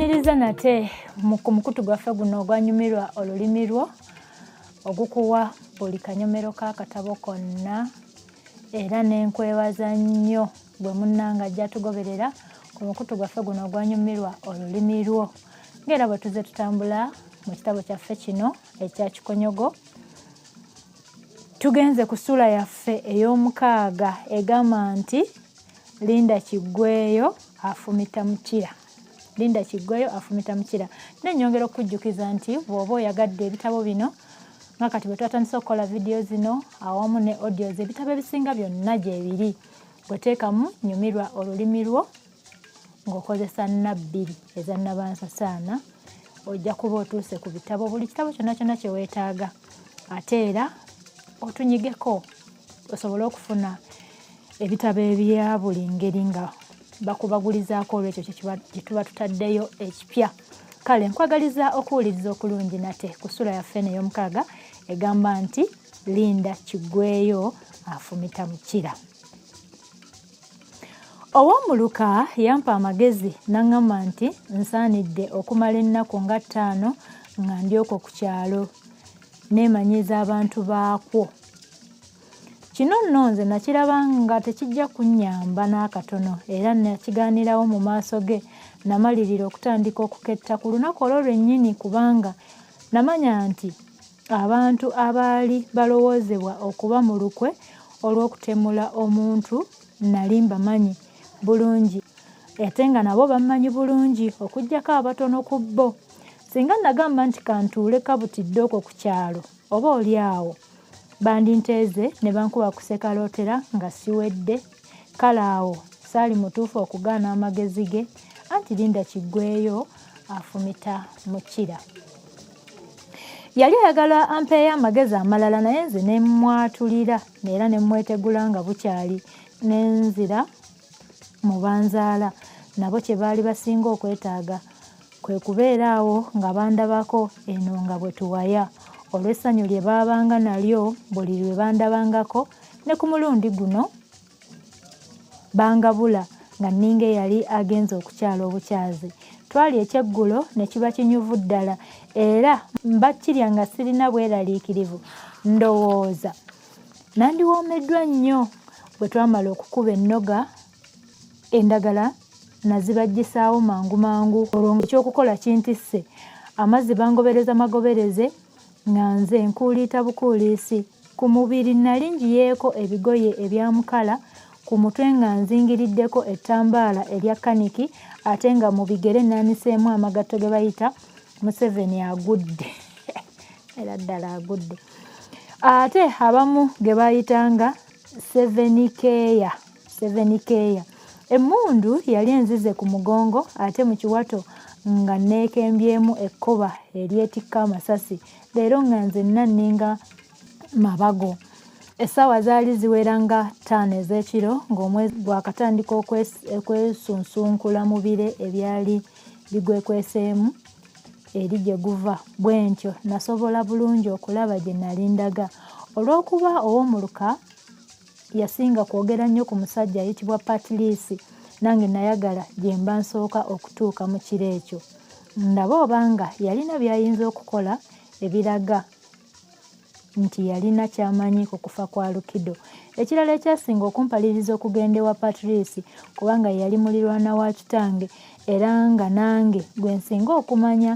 Tumaliriza nate ku mukutu gwaffe guno ogwanyumirwa olulimi lwo ogukuwa buli kanyomero k'akatabo konna era n'enkwebaza nnyo bwe munnanga ajja tugoberera ku mukutu gwaffe guno ogwanyumirwa olulimi lwo ng'era bwe tuze tutambula mu kitabo kyaffe kino ekya Kikonyogo. Tugenze ku ssula yaffe ey'omukaaga egamba nti Linda Kigweyo afumita mukira. Linda Kigweyo afumita mukira. Nenyongera okujjukiza nti bw'oba oyagadde ebitabo bino nga kati bwe twatandise okukola vidiyo zino awamu ne audios ebitabo ebisinga byonna gye biri. Bweteekamu nyumirwa olulimi lwo ng'okozesa nnabbiri eza Nabansasaana ojja kuba otuuse ku bitabo buli kitabo kyonna kyonna kye weetaaga. Ate era otunyigeko osobole okufuna ebitabo ebya buli ngeri nga bakubagulizaako olwekyo kye tuba tutaddeyo ekipya. Kale nkwagaliza okuwuliriza okulungi nate ku ssula yaffe eno ey'omukaaga egamba nti Linda Kigweyo afumita mukira. Ow'omuluka yampa amagezi n'aŋŋamba nti nsaanidde okumala ennaku nga 5 nga ndi okwo ku kyalo neemanyiza abantu baakwo. Kino nno nze nakiraba nga tekijja kunnyamba n'akatono era nakigaanirawo mu maaso ge namalirira okutandika okuketta ku lunaku olwo lwennyini kubanga namanya nti abantu abaali balowoozebwa okuba mu lukwe olw'okutemula omuntu nali mbamanyi bulungi ate nga nabo bammanyi bulungi okuggyako abatono ku bo. Singa nagamba nti kantuule kabutidde okwo ku kyalo oba oli awo bandinteeze ne bankuba ku sekalootera nga siwedde, kale awo saali mutuufu okugaana amagezi ge anti Linda Kigweyo afumita mukira. Yali ayagala ampeeyo amagezi amalala naye nze ne mwatulira era ne mwetegula nga bukyali n'enzira mu banzaala nabo kye baali basinga okwetaaga kwe kubeera awo nga bandabako eno nga bwe tuwaya olw'essanyu lye baabanga nalyo buli lwe bandabangako ne ku mulundi guno bangabula nga nninga eyali agenze okukyala obukyazi. Twali ekyeggulo ne kiba kinyuvu ddala era mbakirya nga sirina bweraliikirivu ndowooza nandiwoomeddwa nnyo bwe twamala okukuba ennoga endagala nazibajjisaawo mangu mangu olwo ekyokukola kintisse amazzi bangobereza magobereze nga nze nkuuliita bukuuliisi. Ku mubiri nali njiyeeko ebigoye ebyamukala ku mutwe nga nzingiriddeko ettambaala erya kaniki ate nga mu bigere naaniseemu amagato ge bayita Museveni agudde era ddala agudde ate abamu ge bayitanga Sevenikeeya. Emmundu yali enzize ku mugongo ate mu kiwato nga neekembyemu ekkoba eryetikka amasasi leero nga nzenna nninga mabago. Essaawa zaali ziwera nga 5 ez'ekiro ng'omwezi gwakatandika okwesunsunkula mu bire ebyali bigwekweseemu eri gye guva. Bwe ntyo nasobola bulungi okulaba gye nali ndaga olw'okuba ow'omuluka yasinga kwogera nnyo ku musajja ayitibwa Patrice nange nayagala gye mba nsooka okutuuka mu kiro ekyo ndaba obanga yalina by'ayinza okukola ebiraga nti yalina ky'amanyi ku kufa kwa Lukido. Ekirala ekyasinga okumpaliriza okugenda ewa Patrice kubanga yali mulirwana wa kitange era nga nange gwe nsinga okumanya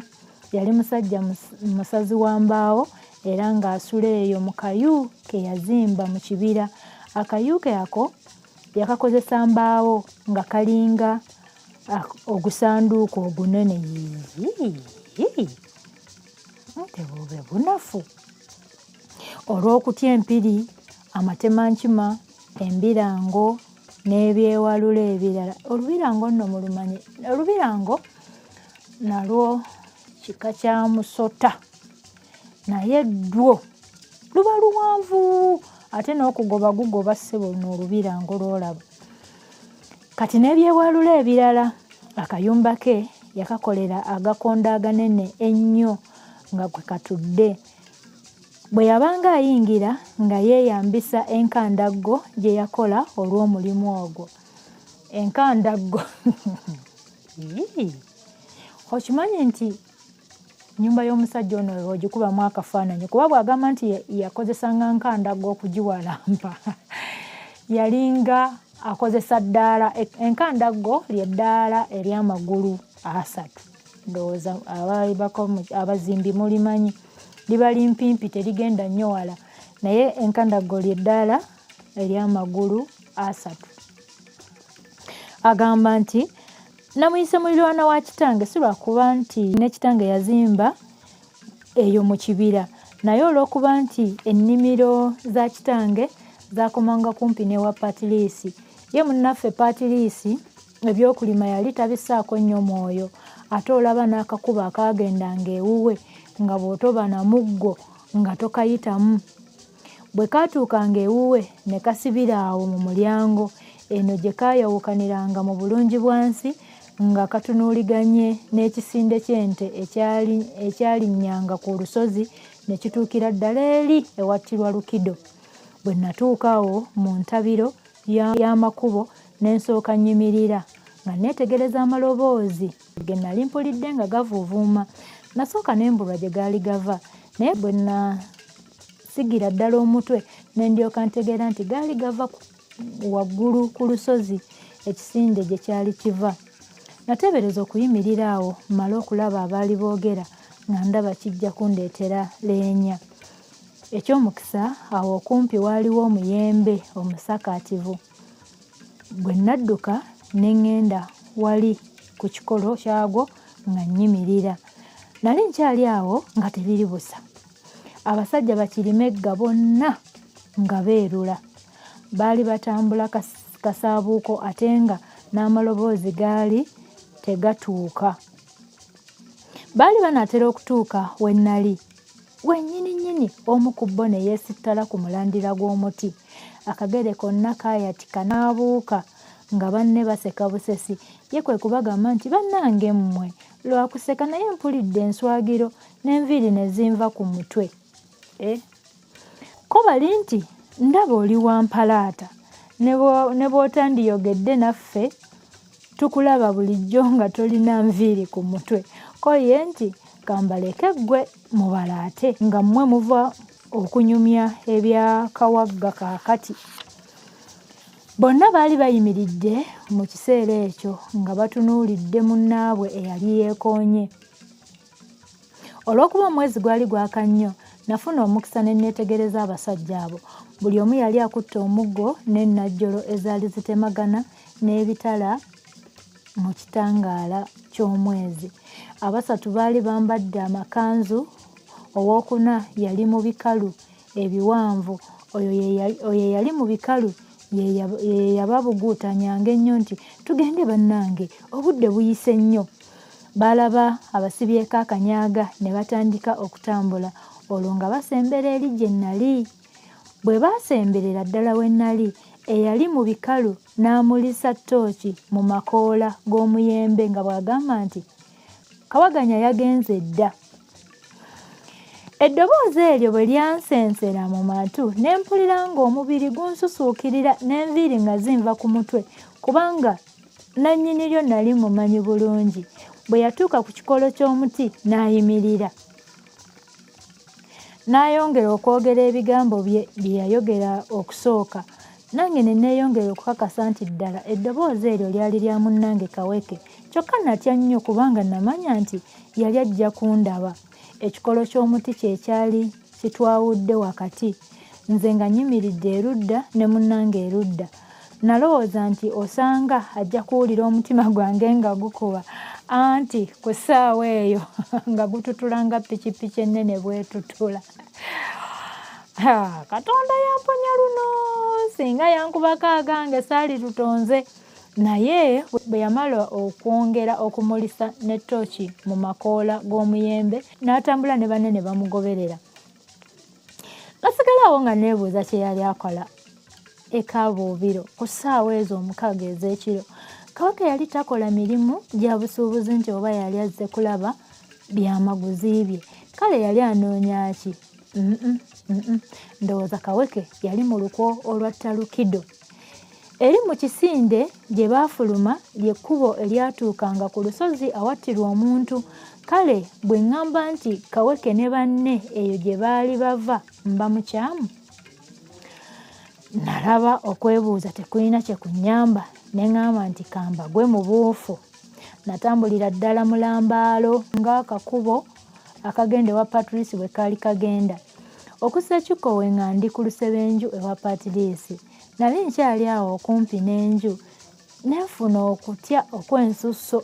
yali musajja musazi wa mbaawo era ng'asula eyo mu kayu ke yazimba mu kibira. Akayu ke ako yakakozesa mbaawo nga kalinga ogusanduuko ogunene tebube bunafu olw'okutya empiri, amatemankima, embirango n'ebyewalula ebirala. Olubirango nno mulumanyi, olubirango nalwo kika kya musota naye ddwo luba luwanvu ate n'okugoba gugoba ssebo n'olubirango lw'olaba. Kati n'ebyewalula ebirala akayumba ke yakakolera agakondo aganene ennyo nga gwe katudde. Bwe yabanga ayingira nga yeeyambisa enkandaggo gye yakola olw'omulimu ogwo. Enkandaggo okimanyi nti nnyumba y'omusajja ono ogikubamu akafaananyi kuba bw'agamba nti yakozesanga nkandago okugiwalampa yalinga akozesa ddaala enkandago ly'eddaala ery'amagulu 3 ndowooza abazimbi mulimanyi liba limpimpi terigenda nnyo wala naye enkandago ly'eddaala ery'amagulu 3 agamba nti namuyise muliraana wa kitange si lwakuba nti ne kitange yazimba eyo mu kibira naye olw'okuba nti ennimiro za kitange zakomanga kumpi n'ewa Patiriisi ye munnaffe Patiriisi ebyokulima yali tabisaako nnyo mwoyo ate olaba n'akakuba akaagendanga ewuwe nga bw'otoba na muggo nga tokayitamu bwe kaatuukanga ewuwe ne kasibira awo mu mulyango eno gye kaayawukaniranga mu bulungi bwansi nga katunuuliganye n'ekisinde ky'ente ekyalinnyanga ku lusozi ne kituukira ddala eri ewattirwa Lukido. Bwe natuuka awo mu ntabiro y'amakubo ne nsooka nnyimirira nga neetegereza amaloboozi ge nali mpulidde nga gavuuvuuma. Nasooka ne mbulwa gye gaali gava naye bwe nasigira ddala omutwe ne ndyoka ntegeera nti gaali gava waggulu ku lusozi ekisinde gye kyali kiva. Nateebereza okuyimirira awo mmale okulaba abaali boogera nga ndaba kijja kundeetera leenya. Eky'omukisa awo okumpi waaliwo omuyembe omusakaativu. Bwe nadduka ne ŋŋenda wali ku kikolo kyagwo nga nnyimirira. Nali nkyali awo nga tebiri busa. Abasajja bakirimegga bonna nga beerula. Baali batambula kasaabuuko ate nga n'amaloboozi gaali tegatuuka. Baali banaatera okutuuka we nnali. Wennyini omu ku bo ne yeesittala ku mulandira gw'omuti. Akagere konna kaayatika n'abuuka nga banne baseka busesi. Ye kwe kubagamba nti bannange mmwe lwakuseka naye mpulidde enswagiro n'enviiri ne zinva ku mutwe. Ko bali nti ndaba oli wa mpalaata ne bw'otandiyogedde naffe tukulaba bulijjo nga tolina nviiri ku mutwe. Ko ye nti kambaleke ggwe mubalaate nga mmwe muva okunyumya ebya kawagga kaakati. Bonna baali bayimiridde mu kiseera ekyo nga batunuulidde munnaabwe eyali yeekoonye. Olw'okuba omwezi gwali gwaka nnyo nafuna omukisa ne neetegereza abasajja abo. Buli omu yali akutte omuggo n'ennajjolo ezaali zitemagana n'ebitala mu kitangaala ky'omwezi. Abasatu baali bambadde amakanzu, owookuna yali mu bikalu ebiwanvu, oyo ye yali mu bikalu ye yababuguutanyanga ennyo nti tugende bannange obudde buyise nnyo. Baalaba abasibyeko akanyaaga ne batandika okutambula olwo nga basembera eri gye nnali. Bwe baasemberera ddala we nnali eyali mu bikalu n'amulisa ttooki mu makoola g'omuyembe nga bw'agamba nti Kawaganya yagenze dda. Eddoboozi eryo bwe lyansensera mu matu ne mpulira ng'omubiri gunsusuukirira n'enviiri nga zinva ku mutwe kubanga nannyini lyo nali mumanyi bulungi. Bwe yatuuka ku kikolo ky'omuti n'ayimirira. N'ayongera okwogera ebigambo bye yayogera okusooka. Nange ne neeyongera okukakasa nti ddala eddoboozi eryo lyali lya munnange Kaweke. Kyokka natya nnyo kubanga namanya nti yali ajja kundaba. Ekikolo ky'omuti kye kyali kitwawudde wakati. Nze nga nnyimiridde erudda ne munnange erudda. Nalowooza nti osanga ajja kuwulira omutima gwange nga gukuba anti ku ssaawa eyo nga gututula nga pikipiki ennene bwetutula. Katonda yamponya luno singa yankubako agange saali tutonze. Naye bwe yamala okwongera okumulisa ne ttooki mu makoola g'omuyembe n'atambula ne banne ne bamugoberera. Nasigala awo nga neebuuza kye yali akola ekabuubiro ku ssaawa ezo 6 ez'ekiro. Kaweke yali takola mirimu gya busuubuzi nti oba yali azze kulaba byamaguzi bye. Kale yali anoonya ki? Ndowooza Kaweke yali mu lukwo olwatta Lukido. eri mu kisinde gye baafuluma ly'ekkubo eryatuukanga ku lusozi awattirwa omuntu. Kale bwe ŋŋamba nti Kaweke ne banne eyo gye baali bava mba mukyamu? Nalaba okwebuuza tekulina kye kunnyamba ne ŋŋamba nti kamba gwe mu buufu. Natambulira ddala mu Lambaalo ng'akakubo akagenda ewa Patrice bwe kaali kagenda. Okussa Kikowe nga ndi ku lusebenju ewa Patrice. Nali nkyali awo okumpi n'enju nenfuna okutya okw'ensusso.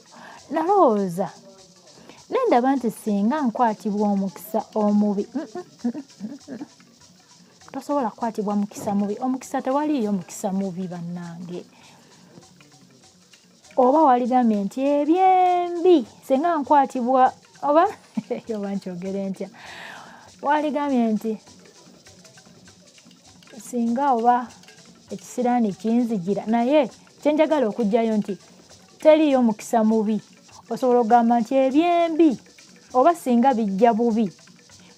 Nalowooza nendaba nti singa nkwatibwa omukisa omubi. Tosobola kukwatibwa mukisa mubi. Omukisa tewaliiyo mukisa mubi bannange. Oba waligambye nti ebyembi singa nkwatibwa oba nkyogere ntya. Waligambye nti singa oba ekisiraani kinzijira, naye kyenjagala okugjayo nti teriiyo mukisa mubi. Osobola okugamba nti ebyembi oba singa bijja bubi.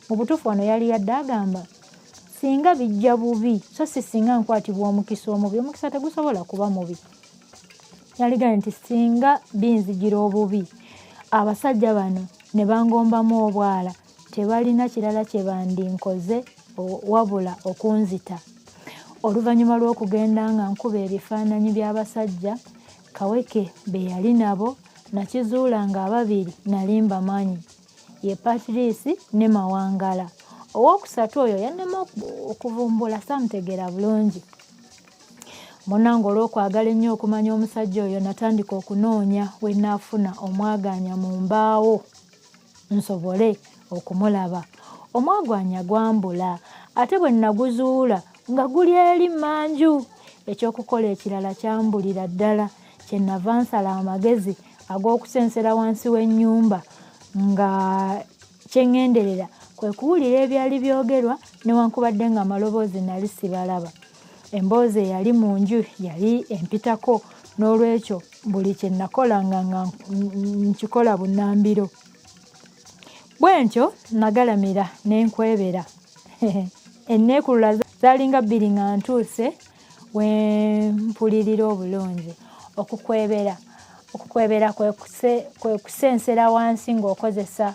Mu butuufu wano yali yadde agamba singa bijja bubi so si singa nkwatibwa omukisa omubi. Omukisa tegusobola kuba mubi. Yaligambye nti singa binzijira obubi abasajja bano ne bangombamu obwala tebalina kirala kye bandinkoze wabula okunzita. Oluvannyuma lw'okugenda nga nkuba ebifaananyi by'abasajja Kaweke be yali nabo nakizuula nga ababiri nali mbamanyi, ye Patrice ne Mawangala. Owookusatu oyo yannema okuvumbula saamutegeera bulungi. Munnange olw'okwagala ennyo okumanya omusajja oyo natandika okunoonya we nnaafuna omwagaanya mu mbaawo nsobole okumulaba. Omwagaanya gwambula ate bwe naguzuula nga guli eri mmanju. Ekyokukola ekirala kyambulira ddala. Kyennava nsala amagezi ag'okusensera wansi w'ennyumba nga kyeŋŋenderera kwe kuwulira ebyali byogerwa newankubadde nga amaloboozi nali sibalaba. Emboozi eyali mu nju yali empitako, n'olwekyo buli kye nakolanga nga nkikola bunnambiro. Bwe ntyo nagalamira ne nkwebera. Enneekulula zaalinga bbiri nga ntuuse we mpulirira obulungi. Okukwebera kwe kusensera wansi ng'okozesa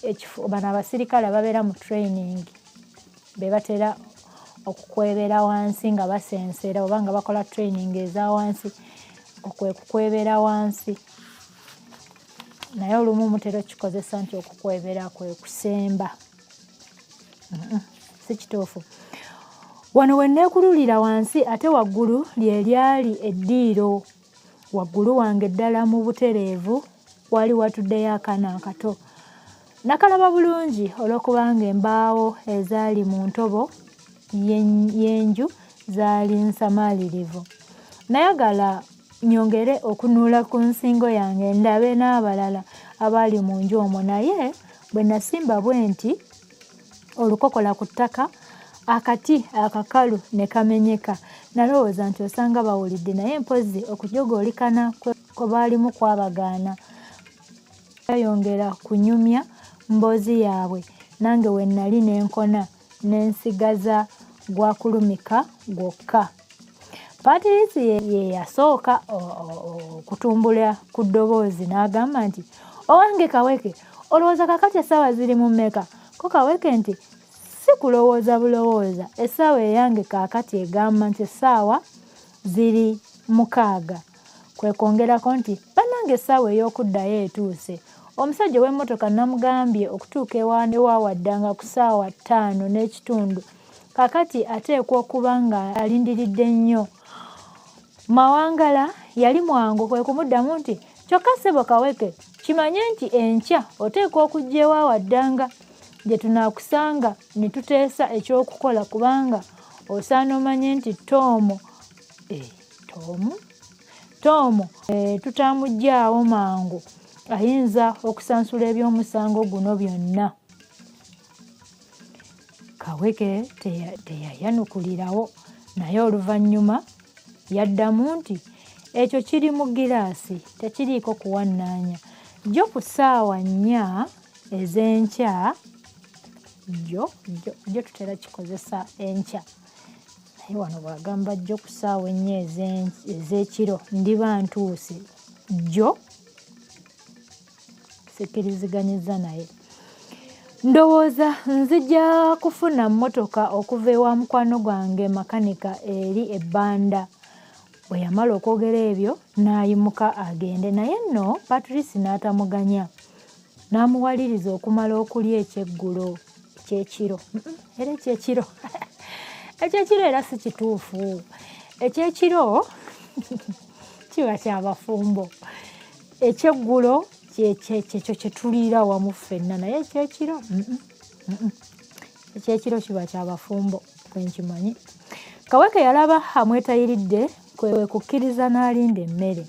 ekifo. Bano abasirikale ababeera mu training be batera okukwebera wansi nga basensera oba nga bakola training eza wansi. Okwe kukwebera wansi. Naye olumu mutera okikozesa nti okukwebera kwe kusemba. Si kituufu. Wano we nneekululira wansi ate waggulu lye lyali eddiiro. Waggulu wange ddala mu butereevu wali watuddeyo akaana akato. Nakalaba bulungi olw'okubanga embaawo ezaali mu ntobo y'enju zaali nsamaalirivu. Nayagala nyongere okunuula ku nsingo yange ndabe n'abalala abaali mu nju omwo, naye bwe nasimba bwe nti olukokola ku ttaka akati akakalu ne kamenyeka. Nalowooza nti osanga bawulidde, naye mpozzi okujogoolikana kwe baalimu kwabagaana. Yayongera kunyumya mboozi yaabwe, nange we nnali n'enkona n'ensigaza gwakulumika gwokka. Patrice ye yasooka okutumbula ku ddoboozi n'agamba nti owange Kaweke, olowooza kakati essaawa ziri mu mmeka? Ko Kaweke nti si kulowooza bulowooza, essaawa eyange kaakati egamba nti essaawa ziri 6. Kwe kwongerako nti bannange essaawa ey'okuddayo etuuse. Omusajja w'emmotoka namugambye okutuuka ewa waddanga ku ssaawa 5:30. Kaakati ateekwa okuba nga alindiridde nnyo. Mawangala yali mwangu kwe kumuddamu nti kyokka ssebo Kaweke, kimanye nti enkya oteekwa okujja ewa waddanga gye tunaakusanga ne tuteesa ekyokukola, kubanga osaana omanye nti Toomo tutamuggyaawo mangu ayinza okusansula eby'omusango guno byonna. Kaweke teyayanukulirawo, naye oluvannyuma yaddamu nti ekyo kiri mu giraasi, tekiriiko kuwannaanya. Jjo ku ssaawa 4 ez'enkya, jjo tutera kikozesa enkya, wano bwagamba jjo ku ssaawa 4 ez'ekiro ndiba ntuuse jjo sikiriziganyiza naye. Ndowooza nzija kufuna mmotoka okuva ewa mukwano gwange makanika eri ebbanda. Bwe yamala okwogera ebyo n'ayimuka agende, naye nno Patrice n'atamuganya, n'amuwaliriza okumala okulya ekyeggulo ekyekiro. Era ekyekiro ekyekiro era si kituufu. Ekyekiro kiba kyabafumbo. Ekyeggulo kyekyo kye tuliira wamu ffenna, naye ekyekiro ekyekiro kiba kyabafumbo bwenkimanyi. Kaweke yalaba amwetayiridde kwe kukkiriza n'alinda emmere.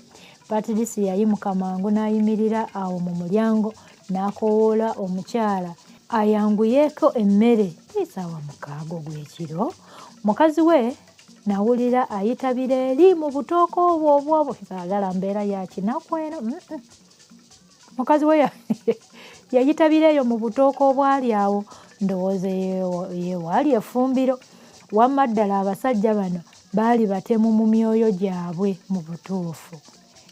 Patrice yayimuka mangu n'ayimirira awo mu mulyango n'akoowoola omukyala ayanguyeeko emmere. Isaawa 6 gw'ekiro mukazi we nawulira ayitabira eri mu butooke obwo saagala mbeera ya kinaku eno. Mukazi we yayitabira eyo mu butooke obwali awo, ndowooza yewaali effumbiro. Wamma ddala abasajja bano baali batemu mu myoyo gyabwe mu butuufu.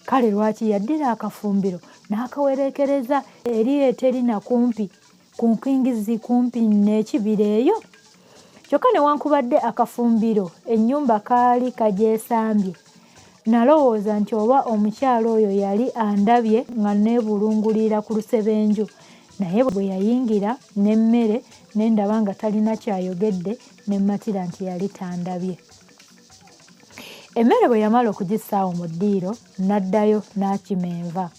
Kale lwaki yaddira akafumbiro n'akawerekereza eri eteri na kumpi ku nkingizi kumpi n'ekibira eyo? Kyokka newankubadde akafumbiro ennyumba kaali kagyesambye, nalowooza nti oba omukyala oyo yali andabye nga neebulungulira ku lusebenju. Naye bwe yayingira n'emmere ne ndaba nga talina kyayogedde, ne mmatira nti yali tandabye. Emmere bwe yamala okugissaawo mu ddiiro n'addayo n'akima enva.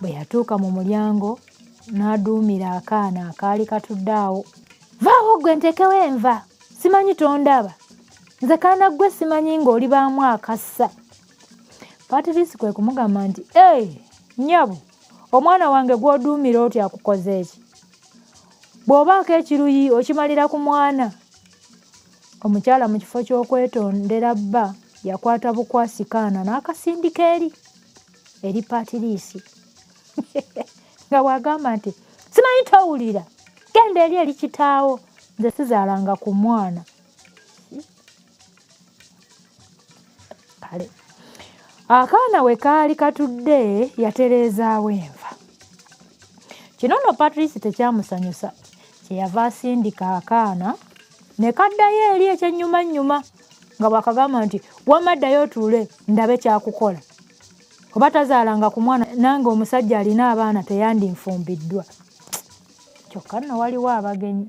Bwe yatuuka mu mulyango n'aduumira akaana akaali katudde awo. Vaawo ggwe ntekewo enva, simanyi tondaba, nze kaana ggwe simanyi ng'oli baamu akassa. Patrice kwe kumugamba nti nyabu, omwana wange gw'oduumira otya akukoze eki? Bw'obaako ekiruyi okimalira ku mwana. Omukyala mu kifo ky'okwetondera bba yakwata bukwasi kaana n'akasindika eri Patrice nga bw'agamba nti simanyi towulira, genda eri kitaawo, nze sizaalanga ku mwana. Kale akaana we kaali katudde yatereezaawo enva. Kino nno Patrice tekyamusanyusa, kyeyava asindika akaana ne kaddayo eri ekyennyumannyuma nga bw'akagamba nti wamma ddayo otuule ndabe kyakukola. Oba tazaalanga ku mwana, nange omusajja alina abaana teyandinfumbiddwa. Kyokka nno waliwo abagenyi.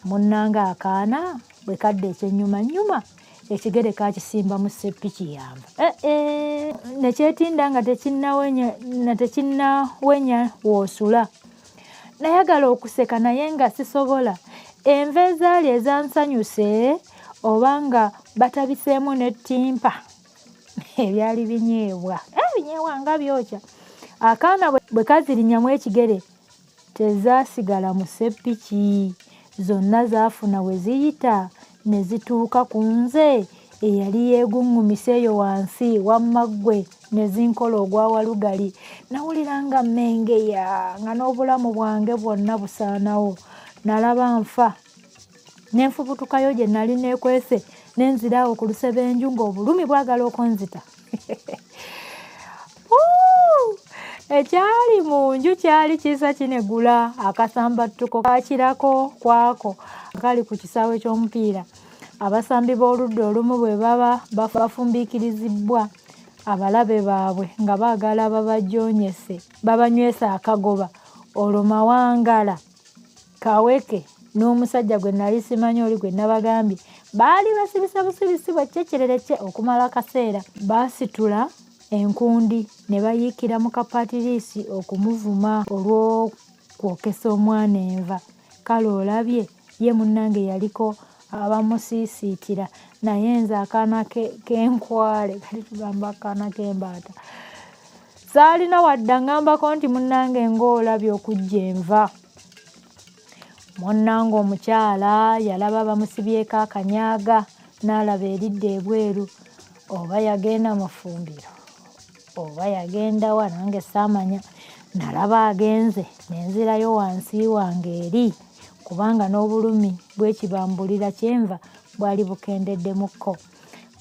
Munnanga akaana bwe kadda ekyennyumannyuma, ekigere kakisimba mu seppiki yanva. Ne kyetinda nga tekinnawenya w'osula. Nayagala okuseka naye nga sisobola. Enva ezaali ezansanyuse oba nga batabiseemu n'ettimpa ebyali binyeebwa. Binyeebwa nga byokya. Akaana bwe kazirinnyamu ekigere tezaasigala mu seppiki. Zonna zaafuna we ziyita ne zituuka ku nze eyali yeeguŋŋumisa eyo wansi wamma ggwe ne zinkola ogwa walugali. Nawulira nga mmengeya nga n'obulamu bwange bwonna busaanawo. Nalaba nfa. Ne nfubutukayo gye nali neekwese ne nziraawo ku lusebenju ng'obulumi bwagala okunzita. Ekyali mu nju kyali kiisa kinegula. Akasambattuko kaakirako kwako akali ku kisaawe ky'omupiira. Abasambi b'oludda olumu bwe baba bafumbiikirizibbwa abalabe baabwe nga baagala babajoonyese babanywese akagoba, olwo Mawangala, Kaweke n'omusajja gwe nali simanyi oli gwe nabagambye baali basibisa busibisi bw'ekyekyerereke okumala akaseera. Baasitula enkundi ne bayiikira mu Patrice okumuvuma olw'okwokesa omwana enva. Kale olabye ye munnange yaliko abamusiisiitira, naye nze akaana k'enkwale, kali tugamba akaana k'embaata, saalina wadde ngambako nti munnange ng'olabye okujja enva. Munnange omukyala yalaba bamusibyeko akanyaaga n'alaba eridda ebweru. Oba yagenda mu ffumbiro oba yagenda wa, nange saamanya. Nalaba agenze nenzirayo wansi wange eri, kubanga n'obulumi bw'ekibambulira kyenva bwali bukendeddemukko.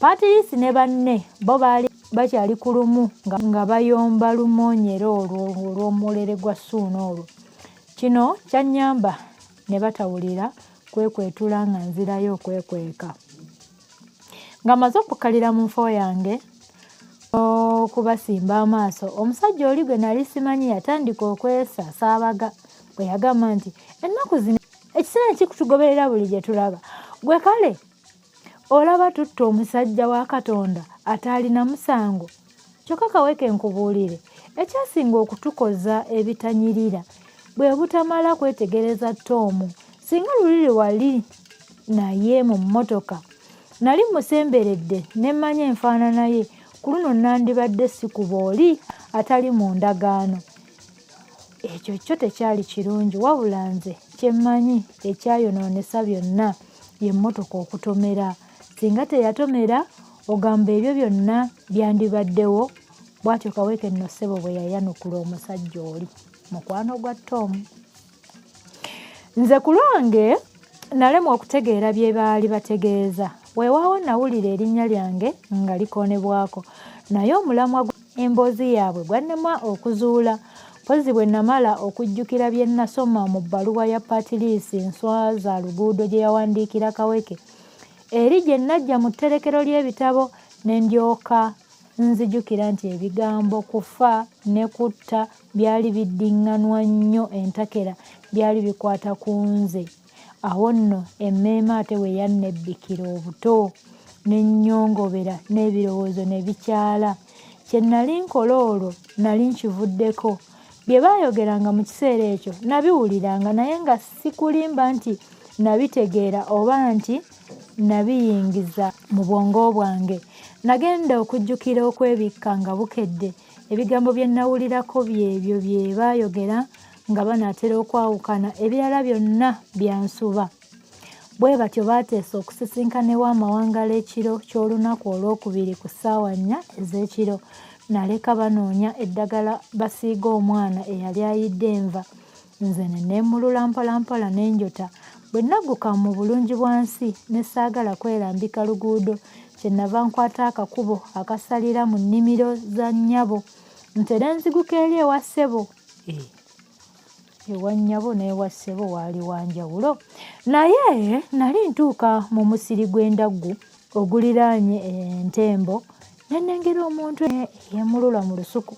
Patrice ne banne bo baali bakyali ku lumu nga bayomba lumoonyera olwo olw'omulere gwa Ssuuna olwo. Kino kyannyamba ne batawulira kwekwetula nga nzirayo okwekweka. Nga maze okukkalira mu nfo yange okubasimba amaaso, omusajja oli gwe nali simanyi yatandika okwesasaabaga bwe yagamba nti ennaku zino ekiseera kikutugoberera buli gye tulaba. Gwe kale olaba tutta omusajja wa Katonda ataalina musango. Kyokka kaweke nkubuulire, ekyasinga okutukoza ebitanyirira bwe butamala kwetegereza Tom. Singa luli wali naye mu mmotoka nali musemberedde ne mmanya enfaanana ye, ku luno nandibadde sikuba oli atali mu ndagaano. Ekyo kyo tekyali kirungi, wabula nze kye mmanyi ekyayonoonesa byonna ye mmotoka okutomera. Singa teyatomera ogamba ebyo byonna byandibaddewo. Bw'atyo Kaweke nno ssebo bwe yayanukula omusajja oli, mukwano gwa Tom. Nze ku lwange nalemwa okutegeera bye baali bategeeza. Weewaawo nawulira erinnya lyange nga likoonebwako, naye omulamwa emboozi yaabwe gwannema okuzuula. Mpozi bwe namala okujjukira bye nasoma mu bbaluwa ya Patrice Nswa za Luguudo gye yawandiikira Kaweke eri gye najja mu tterekero ly'ebitabo, ne ndyoka nzijukira nti ebigambo kufa ne kutta byali biddiŋŋanwa nnyo entakera, byali bikwata ku nze. Awo nno emmeeme ate we yannebbikira obuto ne nnyongobera n'ebirowoozo ne bikyala. Kye nali nkola olwo nali nkivuddeko. Bye baayogeranga mu kiseera ekyo nabiwuliranga, naye nga sikulimba nti nabitegeera oba nti nabiyingiza mu bwongo bwange. Nagenda okujjukira okwebikka nga bukedde. Ebigambo bye nawulirako byebyo bye baayogera nga banaatera okwawukana, ebirala byonna byansuba. Bwe batyo baateesa okusisinkana ew'amawangala ekiro ky'olunaku olwokubiri ku ssaawa 4 ez'ekiro. Naleka banoonya eddagala basiiga omwana eyali ayidde enva. Nze ne neemulula mpolampola n'enjota. Bwe nagguka mu bulungi bwansi ne saagala kwerambika luguudo, kyennava nkwata akakubo akasalira mu nnimiro za nnyabo ntere nziguka eri ewa ssebo. Ewa nnyabo n'ewa ssebo waali wa njawulo. Naye nali ntuuka mu musiri gw'endaggu oguliraanye entembo ne nnengera omuntu yeemulula mu lusuku.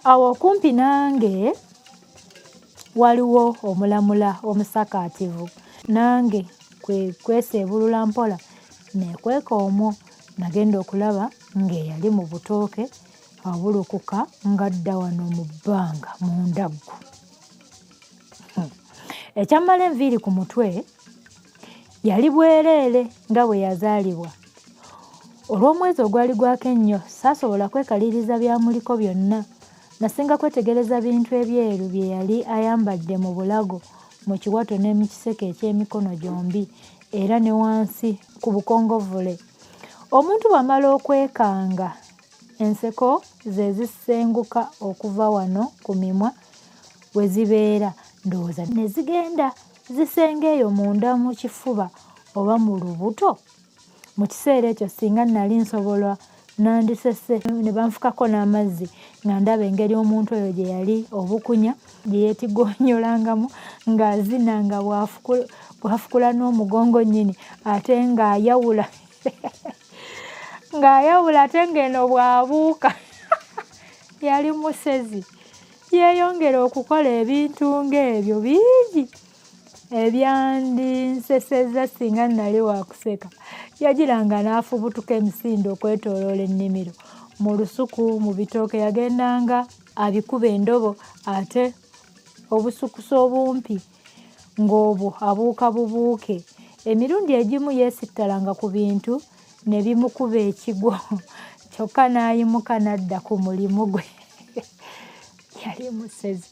Awo okumpi nange waliwo omulamula omusakaativu. Nange kweseebulula mpola neekweka omwo. Nagenda okulaba ng'eyali mu butooke abulukuka ng'adda wano mu bbanga mu ndaggu. Ekyammala enviiri ku mutwe yali bwereere nga bwe yazaalibwa. Olw'omwezi ogwali gwaka ennyo saasobola kwekaliriza byamuliko byonna. Nasinga kwetegereza bintu ebyeru bye yali ayambadde mu bulago, mu kiwato ne mu kiseke eky'emikono gyombi, era ne wansi ku bukongovvule. Omuntu bw'amala okwekanga, enseko ze zisenguka okuva wano ku mimwa we zibeera, ndowooza ne zigenda zisenga eyo munda mu kifuba oba mu lubuto. Mu kiseera ekyo singa nali nsobola nandisese ne banfukako n'amazzi nga ndaba engeri omuntu oyo gye yali obukunya gye yeetigonyolangamu ng'azina nga bw'afukula n'omugongo nnyini ate ng'ayawula ate ng'eno bw'abuuka. Yali musezi. Yeeyongera okukola ebintu ng'ebyo bingi ebyandinsesezza singa nali wakuseka. Yagiranga n'afubutuka emisinde okwetooloola ennimiro. Mu lusuku, mu bitooke yagendanga abikuba endobo, ate obusukusa obumpi ng'obwo abuuka bubuuke. Emirundi egimu yeesittalanga ku bintu ne bimukuba ekigwo, kyokka n'ayimuka n'adda ku mulimu gwe. Yali musezi.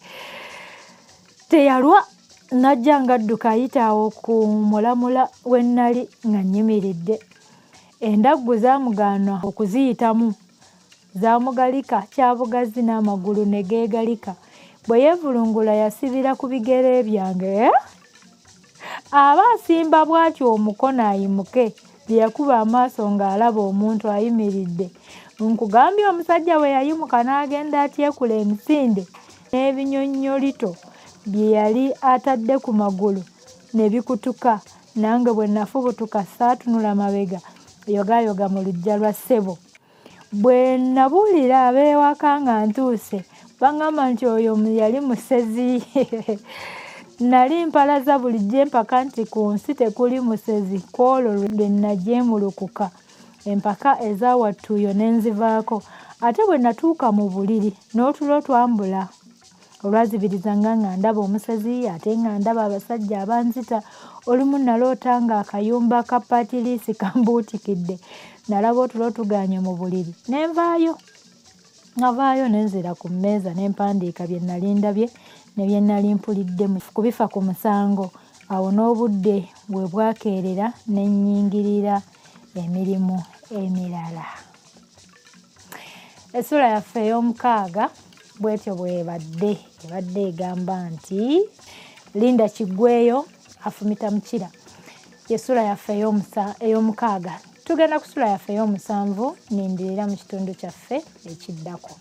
Teyalwa, najja ng'adduka ayita awo ku mulamula we nnali nga nnyimiridde. Endaggu zaamugaana okuziyitamu, zaamugalika kyabugazi n'amagulu ne geegalika. Bwe yeevulungula yasibira ku bigere byange. aba asimba bw'atyo omukono ayimuke bye yakuba amaaso ng'alaba omuntu ayimiridde. Nkugambye omusajja bwe yayimuka n'agenda atyekula emisinde n'ebinyonnyolito bye yali atadde ku magulu ne bikutuka. Nange bwe nafubutuka saatunula mabega yogayoga mu luggya lwa ssebo. Bwe nabuulira ab'ewaka nga ntuuse baŋŋamba nti oyo yali musezi. Nali mpalaza bulijjo empaka nti ku nsi tekuli musezi, ku olwo lwe najeemulukuka empaka ezawattuuyo ne nzivaako. Ate bwe natuuka mu buliri n'otulo twambula olwazibirizanga nga ndaba omusezi ate nga ndaba abasajja abanzita. Olumu naloota nga akayumba ka paatiriisi kambuutikidde. Nalaba otulo tuganye mu buliri ne nvaayo. Navaayo ne nzira ku mmeeza ne mpandiika bye nali ndabye ne bye nali mpulidde ku bifa ku musango. Awo n'obudde bwe bwakeerera ne nnyingirira emirimu emirala. Essula yaffe ey'omukaaga bw'etyo bw'ebadde. Ebadde egamba nti Linda Kiggweeyo afumita mukira. Y'essula yaffe ey'omukaaga. Tugenda ku ssula yaffe ey'omusanvu nindirira mu kitundu kyaffe ekiddako.